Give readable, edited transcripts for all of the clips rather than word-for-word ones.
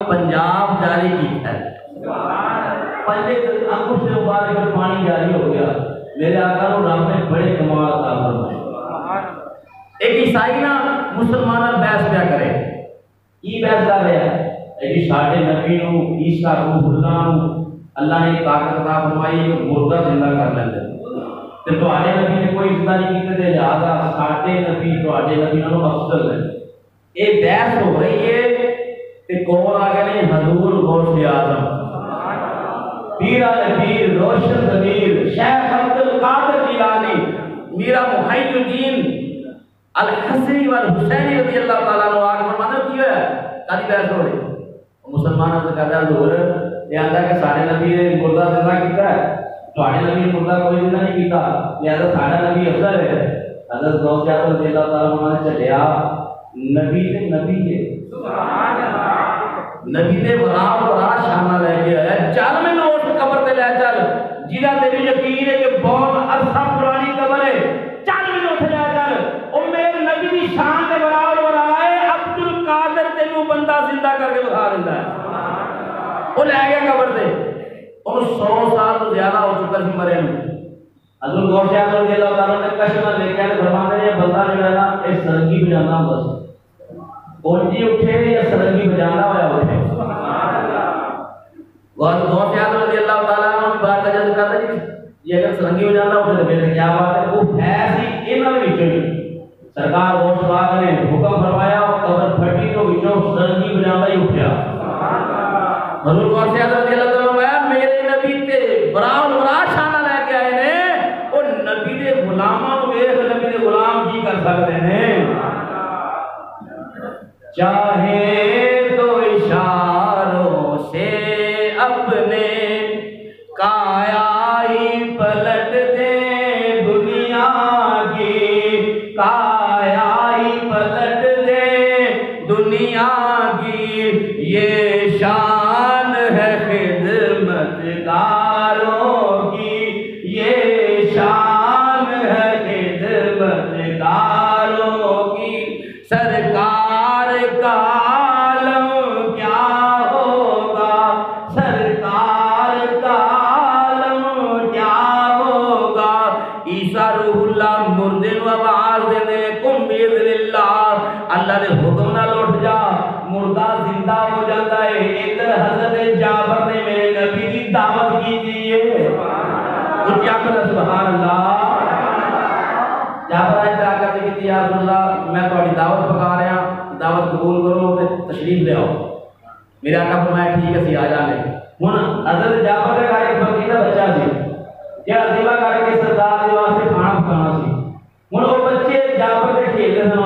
پنجاب جاری کیتا ہے، پنجے انگوش سے مبارک پانی جاری ہو گیا۔ میرے آقا کو رب نے بڑے کمال عطا فرمائے۔ ایک عیسائی نا مسلمانوں بحث پیا کرے، کی بحث کر رہا ہے کہ ساڈے نبی نو عیسیٰ روح اللہ نو اللہ نے طاقت عطا فرمائی کہ مردہ زندہ کر لیندے تے تواڈے نبی نے کوئی زندہ نہیں کیتے تے لہذا ساڈے نبی تواڈے نبی نالوں افضل ہے۔ یہ بحث ہو رہی ہے تے کول آ گئے حضور غوث اعظم پیر پیر روشن ضمیر شیخ عبد القادر جیلانی میرا محی الدین الحسنی والحسینی رضی اللہ تعالیٰ عنہ آگ فرمانا کی ہے کالی بحث ہو رہی مسلمانوں سے کہتا ہے حضور یہ آتا ہے کہ سارے نبی نے مردہ زندہ کیتا ہے، تواڈے نبی نے مردہ کوئی زندہ نہیں کیتا، لہذا سارا نبی افضل ہے۔ حضرت غوث اعظم رضی اللہ تعالیٰ عنہ نے چلیا نبی تے نبی ہے سبحان اللہ، نبی تے ورا شانہ لے کے آیا، چل میں اس قبر تے لے چل جہاں تیری یقین ہے کہ بہت عرصہ پرانی قبر ہے، چل میں اتنے لے چل او میرے نبی دی شان تے ورا ہے عبد القادر تینوں بندہ زندہ کر کے دکھا دیندا ہے۔ وہ لے گیا قبر سے، اور 100 سال تو زیادہ ہو چکا سی مرے نو۔ حضرت غوث اعظم رضی اللہ تعالیٰ نے کشمہ لے کے فرماتے ہیں بندہ جو ہے نا ایک سرنگی بجانا بس اونجی اٹھے یا سرنگی بجانا ہوا اٹھے۔ غوث اعظم رضی اللہ تعالیٰ نے بات کا جذب کرتا ہے یہ اگر سرنگی بجانا اٹھے تو پھر کیا بات ہے، وہ ہے سی انہوں نے وچوں سرکار غوث پاک نے حکم فرمایا قبر پھٹی تو وچوں سرنگی بجانا ہی اٹھیا۔ حضور غوث اعظم رضی اللہ تعالیٰ نے میرے نبی تے برا شانہ لے کے آئے نے، اور نبی دے غلاماں نو ویکھ نبی دے غلام کی کر سکتے ہیں، چاہے تو اشاروں سے اپنے کایا ہی پلٹ دے دنیا کی، کایا ہی پلٹ دے دنیا کی، یہ شان ہے خدمت گاروں کی، یہ شان ہے خدمت گاروں کی، سرکار کا عالم کیا ہوگا، سرکار کا عالم کیا ہوگا، عیسیٰ روح اللہ مردے و آواز دینے کم باذن اللہ، اللہ نے حکم نہ لوٹ جا مردہ زندہ ہو جاتا ہے۔ ادھر حضرت جابر نے میرے نبی کی دعوت کی تھی ہے، تو کیا کرنا سبحان اللہ، جابر آئے کیا کرنے کی تھی یا رسول اللہ میں تھوڑی دعوت پکا رہا ہوں، دعوت قبول کرو تے تشریف لے آؤ۔ میرے آقا فرمایا ٹھیک ہے سی آ جانے۔ ہن حضرت جابر کا ایک فقیر دا بچہ سی جہاں سیوا کر کے سردار دے واسطے کھانا پکانا سی، ہن وہ بچے جابر دے کھیلدے سن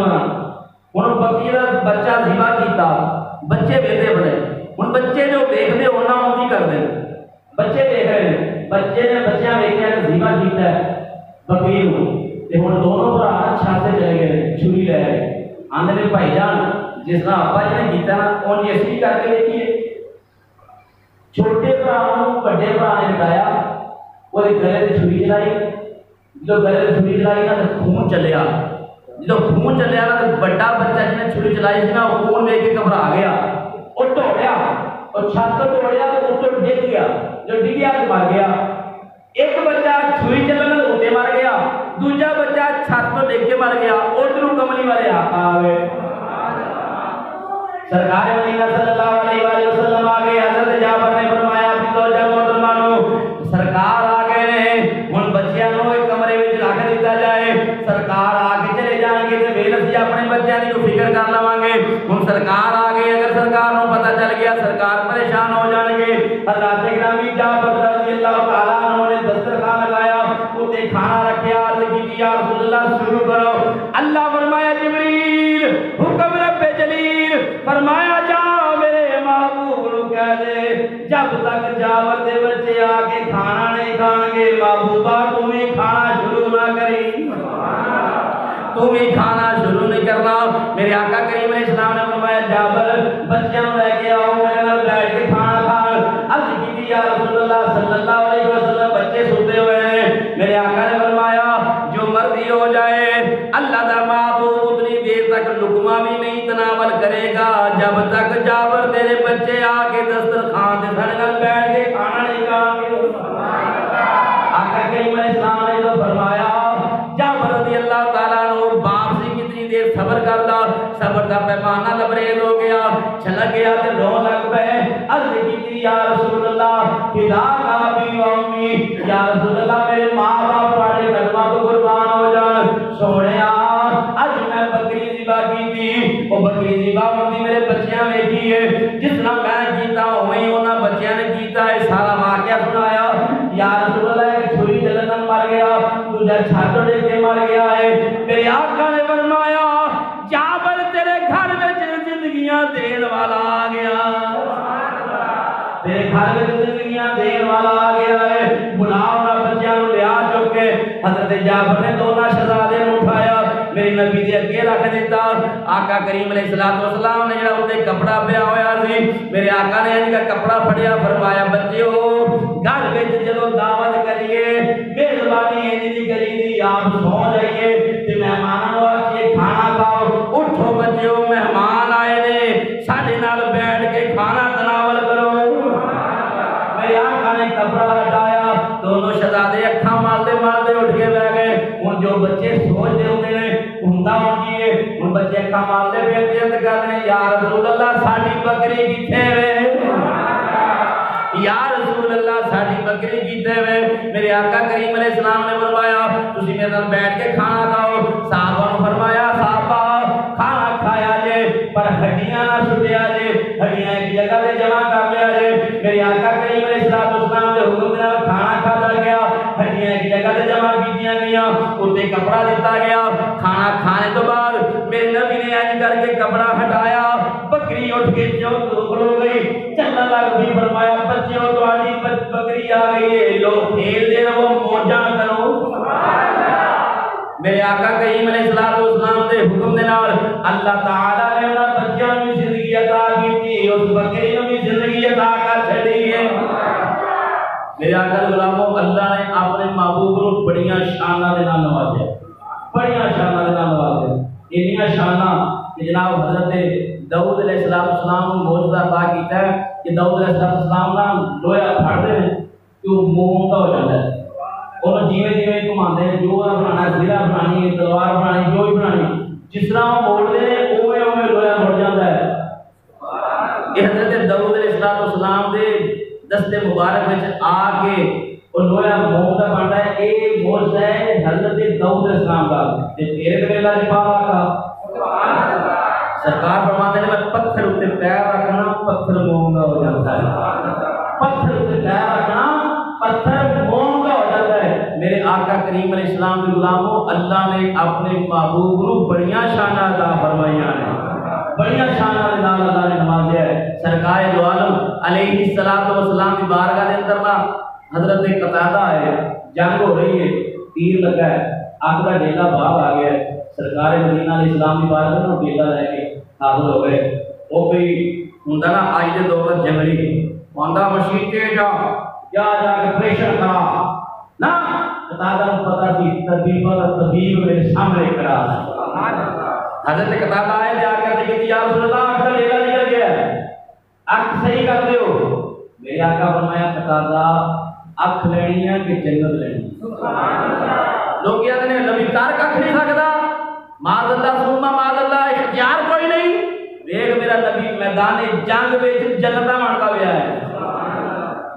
ہن فقیر دا بچہ سیوا کیتا، بچے ویندے بڑے، ہن بچے جو دیکھدے ہونا اونجی کردے، بچے دیکھ رہے ہیں، بچے نے بچیاں ویکھیا کہ سیوا کیتا ہے فقیر نو تے ہن دونوں بھرا چھت تے چلے گئے چھری لے گئے، آندے نے بھائی جان جس طرح ابا جی نے کیتا نا اونجی اسی کر کے دیکھیے۔ چھوٹے بھرا نو بڑے بھرا نے بتایا وہ گلے تے چھری چلائی، جو گلے تے چھری چلائی نا تے خون چلیا، جو خون چلیا نا تے بڑا بچہ جس نے چھری چلائی سی نا وہ خون دیکھ کے گھبرا گیا، وہ دوڑیا اور چھت تو دوڑیا تو اس کو ڈگ گیا، جو ڈگیا تو مر گیا۔ ایک بچہ چھری چلن اتنے مر گیا، دوجا بچہ چھت تو ڈگ کے مر گیا، ادھر کملی والے آقا آ گئے، سرکار مدینہ صلی اللہ علیہ وآلہ وسلم آ گئے۔ حضرت جابر نے فرمایا اپنی توجہ محترمانو سرکار آ گئے ہیں، ہن بچیاں نو ایک کمرے وچ رکھ دتا جائے، سرکار آ کے چلے جان گے تے ویل اسی اپنے بچیاں دی کو فکر کر لواں گے۔ ہن سرکار آ گئے، اگر سرکار نو پتہ چل گیا سرکار پریشان ہو جان گے۔ حضرت گرامی جابر رضی اللہ تعالیٰ عنہ نے دسترخوان لگایا، اوتے کھانا رکھیا، عرض کی یا رسول اللہ شروع کرو۔ اللہ فرمایا جبریل حکم رب جلیل، فرمایا جا میرے محبوب نو کہہ دے جب تک جابر دے بچے آ کے کھانا نہیں کھان گے محبوبہ تمہیں کھانا شروع نہ کری، تمہیں کھانا شروع نہیں کرنا۔ میرے آقا کریم علیہ السلام نے فرمایا جابر بچیاں لے کے آؤ میرے نال بیٹھ کے کھانا کھان۔ عرض کی یا رسول اللہ صلی اللہ علیہ وسلم بچے سوتے ہوئے ہیں، میرے آقا نے فرمایا جو مرضی ہو جائے اللہ دا محبوب اتنی دیر تک لقمہ بھی نہیں تناول کرے گا جب تک جابر تیرے بچے آ صبر کا پیمانہ لبریز ہو گیا، چھلک گیا تے رو لگ پے۔ عرض کی یا رسول اللہ فداک ابی و امی، یا رسول اللہ میرے ماں باپ تواڈے قدماں تو قربان ہو جان۔ سونیا اج میں بکری ذبح کی، وہ بکری ذبح ہوندی میرے بچیاں ویکھی ہے، جس طرح میں کیتا ہوئی انہاں بچیاں نے کیتا ہے، سارا واقعہ سنایا۔ یا رسول اللہ ایک چھری چلن مر گیا، دوجا چھت اڑ کے مر گیا ہے۔ میرے آقا نے فرمایا جابر تیرے گھر وچ زندگیاں دین والا آ گیا، تیرے گھر وچ زندگیاں دین والا آ گیا ہے۔ بلاؤ نہ بچیاں نوں لیا چک کے حضرت جعفر نے دونوں شہزادے نوں اٹھایا، میری نبی دے اگے رکھ دیتا۔ آقا کریم علیہ السلام نے جڑا اوتے کپڑا پیا ہویا سی، میرے آقا نے ان کا کپڑا پھڑیا، فرمایا بچیو گھر وچ جدوں دعوت کریے میزبانی انج دی کری دی، آپ سو جائیے تے مہماناں واسطے کھانا کھاؤ۔ اٹھو بچیو مہمان آئے نے، ساڈے نال بیٹھ کے کھانا تناول کرو۔ میرے آقا نے کپڑا ہٹایا، دونوں شہزادے اکھاں مالدے مالدے اٹھ کے بیٹھ گئے۔ ہن جو بچے سوچ دے ہوندے نے ہوندا کی ہے، ہن بچے اکھاں مالدے بیٹھ کے تے کہندے نے یا رسول اللہ ساڈی بکری کتھے وے، یا رسول اللہ ساڈی بکری کیتے ہوئے۔ میرے آقا کریم علیہ السلام نے فرمایا تسی میرے نال بیٹھ کے کھانا کھاؤ۔ صحابہ نے فرمایا صحابہ کھانا کھایا جے پر ہڈیاں نہ چھٹیا جے، ہڈیاں ایک جگہ تے جمع کر لیا جے۔ میرے آقا کریم علیہ السلام دے حکم نال کھانا کھادا گیا، ہڈیاں ایک جگہ تے جمع کیتیاں گئیاں، اوتے کپڑا دتا گیا۔ کھانا کھانے تو بعد میرے نبی نے انج کر کے کپڑا ہٹایا، بکری اٹھ کے جو کھلو گئی، چلن لگ بھی۔ فرمایا بچیو تواڈی بکری آ گئی ہے، لو کھیل دے رہو موجاں کرو۔ میرے آقا کریم علیہ السلام دے حکم دے نال اللہ تعالی نے انہاں بچیاں نوں زندگی عطا کیتی، اس بکری نوں بھی زندگی عطا کر چھڈی ہے۔ میرے آقا غلامو اللہ نے اپنے محبوب نوں بڑیاں شاناں دے نال نوازیا، بڑیاں شاناں دے نال نوازیا، انیاں شاناں کہ جناب حضرت داؤد علیہ السلام کو معجزہ عطا کیتا ہے کہ داؤد علیہ السلام نا لوہا پھڑدے نے کہ وہ موم دا ہو جاتا ہے، اور جیویں جیویں گھماندے نے جو بنانا زرہ بنانی ہے، تلوار بنانی، جو بھی بنانی، جس طرح وہ موڑدے نے اوویں اوویں لوہا مڑ جاتا ہے۔ یہ حضرت داؤد علیہ السلام دے دست مبارک وچ آ کے اور لوہا موم دا بنتا ہے۔ یہ معجزہ ہے حضرت داؤد علیہ السلام کا، تے تیرے تے اللہ نے پاک کا سرکار فرماتے ہیں میں پتھر اتے پیر رکھنا پتھر موم کا ہو جاتا ہے، پتھر اتے پیر رکھنا پتھر موم کا ہو جاتا ہے۔ میرے آقا کریم علیہ السلام کے غلاموں اللہ نے اپنے محبوب کو بڑیاں شاناں عطا فرمائیاں ہیں، بڑیاں شاناں دے نال اللہ نے نوازیا ہے۔ سرکار دو عالم علیہ السلام کی بارگاہ دے اندر نا حضرت قتادہ ہے، جنگ ہو رہی ہے، تیر لگا ہے، آگ کا ڈیلا باغ آ گیا ہے، سرکار مدینہ علیہ السلام کی بارگاہ میں ڈیلا لے کے حاضر ہو گئے۔ وہ کوئی ہوندا نا اج دے دور وچ جنگلی ہوندا مشین تے جا جا کے پریشر کرا نا، قتادہ کو پتہ سی طبیب میرے سامنے کرا۔ حضرت قتادہ آئے جا کر کہ یا رسول اللہ آنکھ کا ڈیلا نکل گیا ہے، آنکھ صحیح کر دیو۔ میرے آقا فرمایا قتادہ اکھ لینی ہے کہ جنت لینی ہے؟ لوگ کہتے ہیں نبی تارک اکھ نہیں سکتا، معاذ اللہ ثم معاذ اللہ، اختیار کوئی نہیں۔ دیکھ میرا نبی میدان جنگ وچ جنتا منتا پیا ہے۔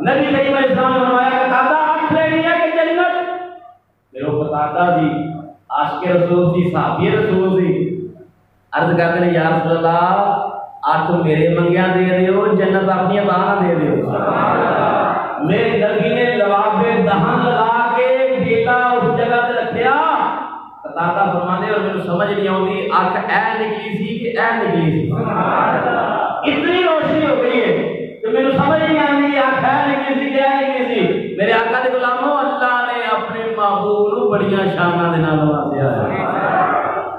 نبی کریم علیہ السلام نے فرمایا قتادہ اکھ لینی ہے کہ جنت؟ پھر وہ قتادہ سی عاشق رسول سی، صحابی رسول سی، عرض کرتے ہیں یا رسول اللہ اکھ میرے منگیاں دے دیو، جنت اپنی عطا نہ دے دیو۔ میرے نبی نے لباب دہن لگا کے بیٹا اس جگہ تے رکھیا۔ قتادہ فرماتے اور میرے سمجھ نہیں آتی اکھ اے نکلی سی کہ اے نکلی سی، اتنی روشنی ہو گئی ہے کہ میرے سمجھ نہیں آتی اکھ اے نکلی سی کہ اے نکلی سی۔ میرے آقا دے غلاموں اللہ نے اپنے محبوب نوں بڑیاں شاناں دے نال نوازیا ہے۔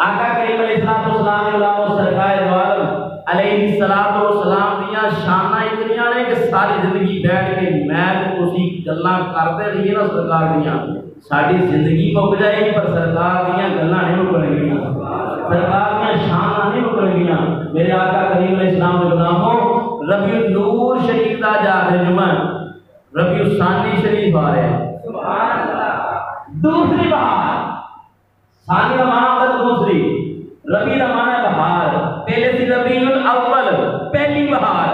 آقا کریم علیہ السلام کے غلاموں سرکار دو عالم علیہ السلام دیاں شاناں اتنیاں نے کہ ساری زندگی بیٹھ کے میں تے تسی گلاں کرتے رہیے نا سرکار دیاں، ساری زندگی مک جائے گی پر سرکار دیاں گلاں نہیں مکن گیاں، سرکار دیاں شاناں نہیں مکن گیاں۔ میرے آقا کریم علیہ السلام کے غلاموں ربیع النور شریف دا جا کے جمعہ ربیع الثانی شریف آ رہا ہے، سبحان اللہ۔ دوسری بہار، ثانی کا معنی ہوتا ہے دوسری، ربیع کا معنی ہے بہار، پہلے سی ربیع الاول پہلی بہار،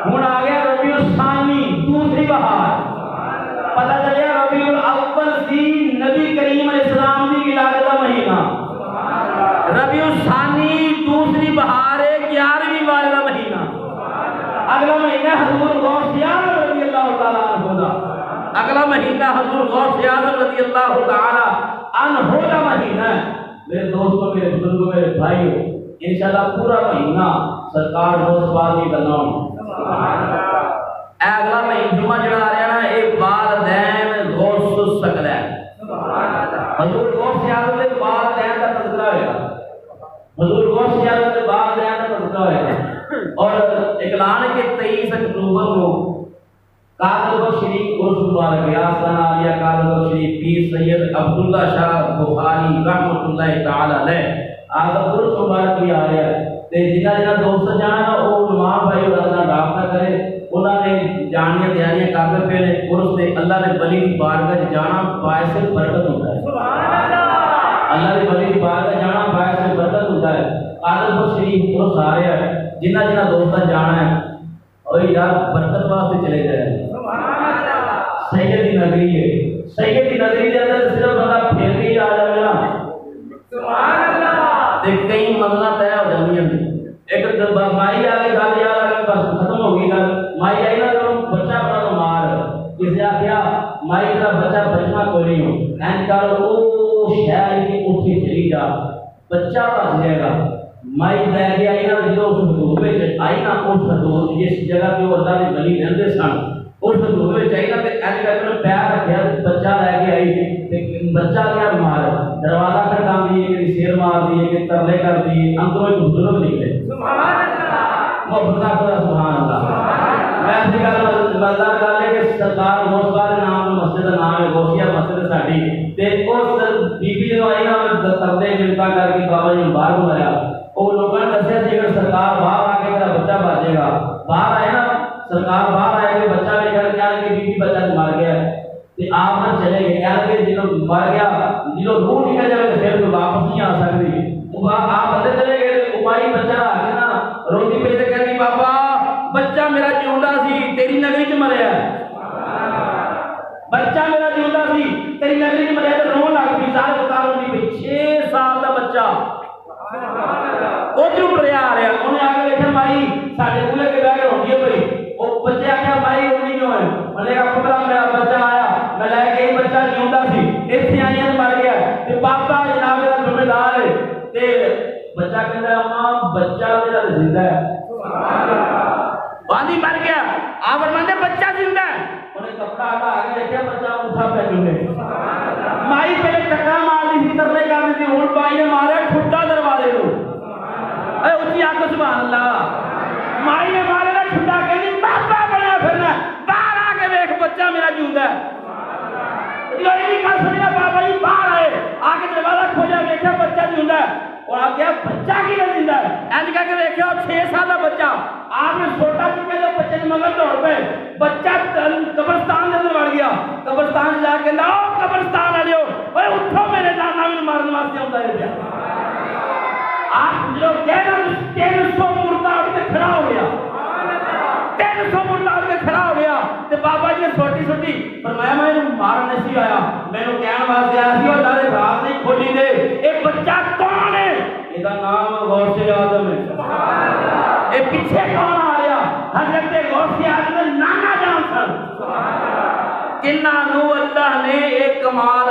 ہن آ گیا ربیع الثانی دوسری بہار، پتہ چلیا ربیع الاول سی نبی کریم علیہ السلام دی ولادت کا مہینہ، ربیع الثانی دوسری بہار ہے 11ویں بار کا مہینہ، اگلا مہینہ حضور غوث اعظم رضی اللہ تعالی عنہ دا، اگلا مہینہ حضور غوث اعظم رضی اللہ تعالی عنہ کا مہینہ ہے۔ میرے دوستوں، میرے بزرگوں، میرے بھائیوں، انشاءاللہ پورا مہینہ سرکار غوث پاک کی کرنا ہونا۔ اگلا مہینہ جمعہ جڑا آ رہا ہے نا، یہ والدین غوث الثقلین ہے۔ حضور غوث اعظم کے والدین کا تذکرہ ہوئے گا، حضور غوث اعظم کے والدین کا تذکرہ ہوئے گا، اور اعلان کے 23 اکتوبر کو قادر بخش شریف عرس مبارک ہے، آستانہ عالیہ قادر بخش شریف پیر سید عبداللہ شاہ بخاری رحمۃ اللہ تعالی علیہ آپ کا عرس مبارک بھی آ رہا ہے۔ جنہ دوست جانا وہ علماء بھائی اور اللہ رابطہ کرے، انہوں نے جانیاں تیاریاں کرتے پہ عرس سے اللہ نے بلی کی بارگاہ جانا باعث برکت ہوتا ہے، اللہ نے بلی کی بارگاہ جانا باعث برکت ہوتا ہے۔ قادر بخش شریف عرس آ رہا ہے، جنہ دوست جانا ہے اور یار برکت واسطے چلے جائے۔ سیدی نگری ہے، سیدی نگری کے اندر صرف بندہ پھر کے آ جائے نا، سبحان اللہ، دیکھ کئی منزلہ طے ہو جاتی ہیں۔ ایک مائی آ کے گل یاد آ کے بس ختم ہو گئی گل، مائی آئی نا تو بچہ بڑا بیمار، کسی آخیا مائی کا بچہ بچنا کوئی نہیں ہو، این کر وہ شہر کی اٹھی چلی جا، بچہ بچ جائے گا۔ مائی لے کے آئی نا جو اس حدود میں آئی نا، اس حدود جس جگہ پہ وہ اللہ کے ولی رہتے سن اس حدود میں چاہیے نا، این کر کے پیر رکھیا بچہ لے کے آئی، بچہ کیا بیمار ہے، دروازہ کھٹکا دیے، کہ سیر مار دیے، کہ ترلے کر دیے، اندروں ایک بزرگ نکلے، محبت کا سبحان اللہ۔ میں ایسی گل اللہ تعالی کے سرکار غوث پاک کے نام مسجد کا نام ہے غوثیہ مسجد ساڈی، تے اس بی بی جو آئی نا ترلے ملتا کر کے بابا جی باہر بلایا، وہ لوگوں نے دسیا جی اگر سرکار باہر آ کے میرا بچہ بچے گا، باہر آئے نا سرکار باہر آئے کہ بچہ لے کر کیا کہ بی بی بچہ مر گیا ہے، تے آپ نہ چلے گئے، کیا کہ جنہوں مر گیا جنہوں روح نکل جائے تو پھر واپس نہیں آ سکتی، آپ بندے چلے گئے اپائی بچہ آ کے نا روٹی پہ سے کہتی بابا بچہ میرا جیوندا سی تیری نگری چ مریا، بچہ میرا جیوندا سی تیری نگری چ مریا، تو رو لگ پی سارے اتار ہوئی پی، 6 سال کا بچہ ادھر ٹریا آ رہا، انہیں آ کے دیکھا مائی ساڈے کولے کے بہ کے روٹی ہے پی، وہ بچے آخیا مائی روٹی کیوں ہے، میں نے کہا پترا میرا بچہ آیا، میں لے کے بچہ جیوندا سی اتنے آئی مر گیا، تے پاپا جناب میرا ذمہ دار ہے، تے بچہ کہتا ہے اماں بچہ میرا زندہ ہے، باندھی مر گیا، آپ فرماتے بچہ زندہ ہے، انہیں کپڑا ہٹا کے دیکھا بچہ اٹھا پہ چلے، مائی پہلے ٹکا مار دی سی ترلے کر دی تھی، ہن بائی نے مارا ٹھٹا دروازے کو، اے اچھی آنکھ سبحان اللہ، مائی نے مارے نا ٹھٹا کہنی پاپا بنیا پھرنا، باہر آ کے دیکھ بچہ میرا جیوندا ہے، یہ نہیں کہا سنیا بابا جی باہر آئے، آ کے دروازہ کھولا دیکھا بچہ جیوندا ہے، اور آپ کیا بچہ کی نہیں زندہ ہے، ایسے کہہ کے دیکھا 6 سال کا بچہ، آپ نے چھوٹا چکے جو بچے نے مگر دوڑ پہ، بچہ قبرستان کے اندر بڑھ گیا، قبرستان جا کے لاؤ قبرستان والے ہو، اے اٹھو میرے جانا بھی مارنے واسطے آتا ہے پیا، آپ جو کہنا 300 مردہ اٹھ کے کھڑا ہو گیا، 300 مردہ اٹھ کے کھڑا ہو گیا، تے بابا جی نے چھوٹی چھوٹی فرمایا میں مارن نہیں آیا، میں نے کہنے واسطے آیا سی اور دارے راز نہیں کھولی دے، ایک بچہ کون ہے؟ یہ نام غوث اعظم ہے، یہ پیچھے کون آ رہا؟ حضرت غوث اعظم نانا جان سن، کنہ نو اللہ نے ایک کمال